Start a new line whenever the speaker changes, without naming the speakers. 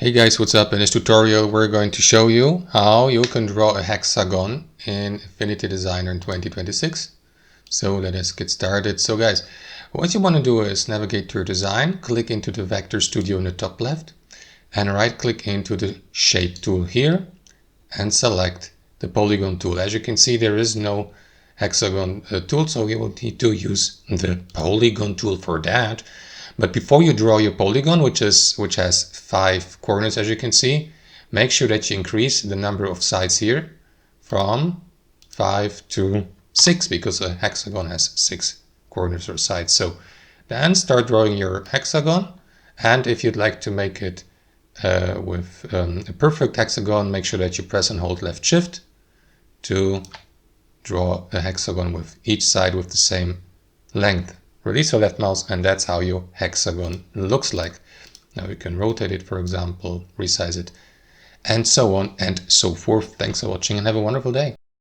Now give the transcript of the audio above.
Hey guys, what's up? In this tutorial we're going to show you how you can draw a hexagon in Affinity Designer in 2026. So let us get started. So guys, what you want to do is navigate to your design, click into the Vector Studio in the top left and right click into the Shape tool here and select the Polygon tool. As you can see, there is no hexagon tool, so you will need to use the Polygon tool for that. But before you draw your polygon, which has 5 corners, as you can see, make sure that you increase the number of sides here from 5 to 6, because a hexagon has 6 corners or sides. So then start drawing your hexagon, and if you'd like to make it with a perfect hexagon, make sure that you press and hold left shift to draw a hexagon with each side with the same length. Release your left mouse and that's how your hexagon looks like. Now you can rotate it, for example, resize it, and so on and so forth. Thanks for watching and have a wonderful day.